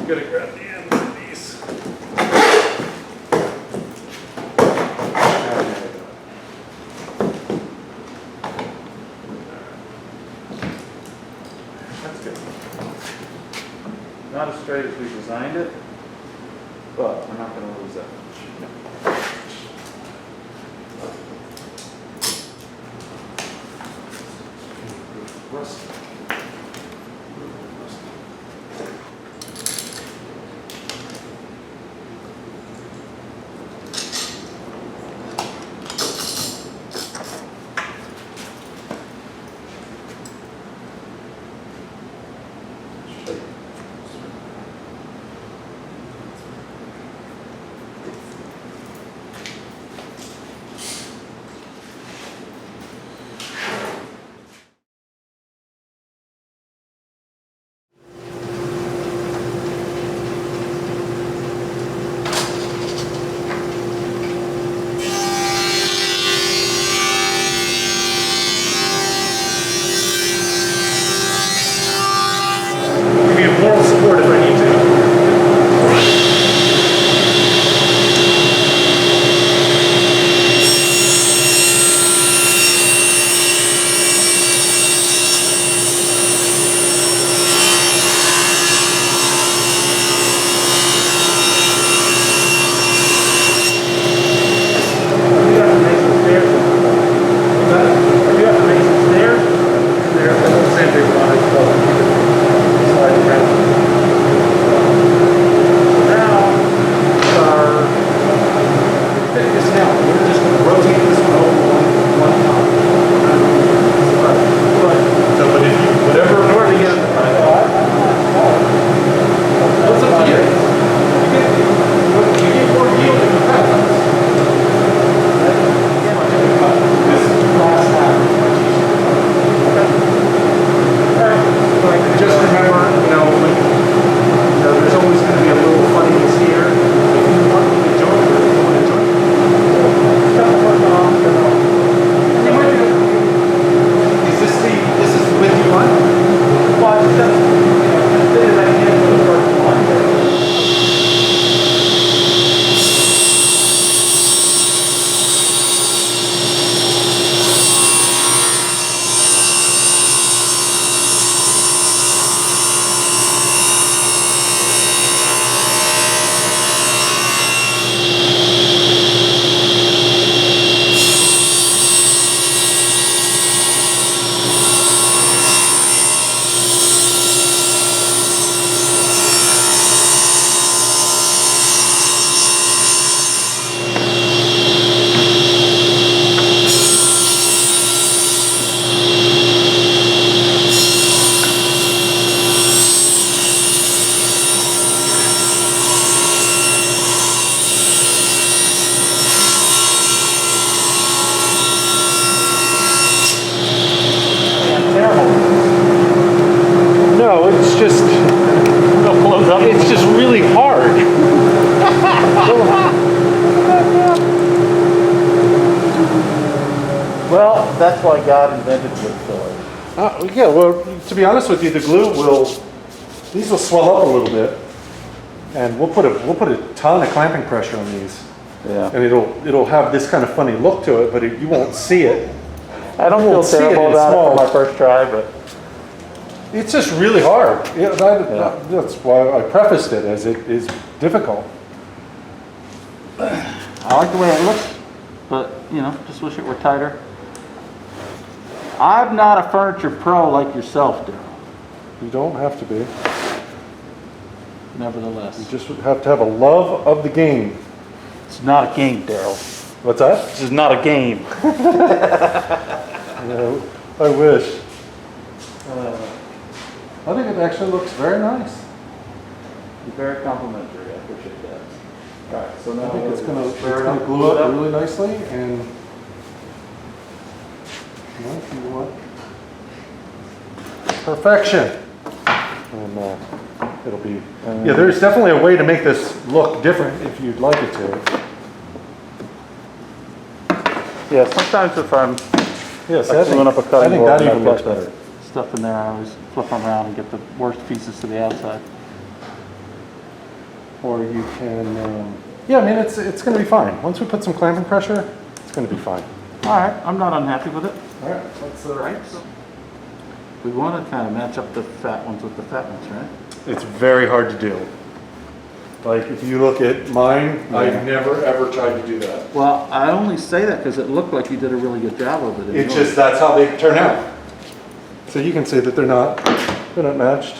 gonna grab the end of these. That's good. Not as straight as we designed it, but we're not going to lose that much. Rusty. Moral support if I need to. It's just really hard. Well, that's why God invented wood fillers. Yeah, well, to be honest with you, the glue these will swell up a little bit, and we'll put a ton of clamping pressure on these. Yeah. And it'll have this kind of funny look to it, but you won't see it. I don't feel terrible about it for my first try, but it's just really hard. Yeah, that's why I prefaced it as it is difficult. I like the way it looks, but just wish it were tighter. I'm not a furniture pro like yourself, Darryl. You don't have to be. Nevertheless. You just have to have a love of the game. It's not a game, Darryl. What's that? This is not a game. Yeah, I wish. I think it actually looks very nice. You're very complimentary. I appreciate that. All right, so now I think it's going to glue up really nicely, and if you want perfection, and it'll be. Yeah, there's definitely a way to make this look different if you'd like it to. Yeah, sometimes if I'm Yes, I think that even looks better. Stuff in there, I always flip them around and get the worst pieces to the outside. or you can, yeah, I mean, it's gonna be fine. Once we put some clamping pressure, it's gonna be fine. All right, I'm not unhappy with it. All right, let's, Right. We want to kind of match up the fat ones with the fat ones, right? It's very hard to do. Like, if you look at mine, I've never ever tried to do that. Well, I only say that because it looked like you did a really good job of it. It's just, that's how they turn out. So you can see that they're not matched.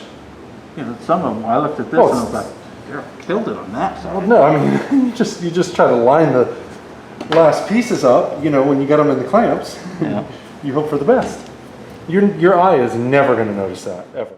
You know, some of them, I looked at this Oh, and I was like, you killed it on that Well, side. no, I mean, you just try to line the last pieces up, you know, when you got them in the clamps. Yeah. You hope for the best. Your eye is never going to notice that, ever.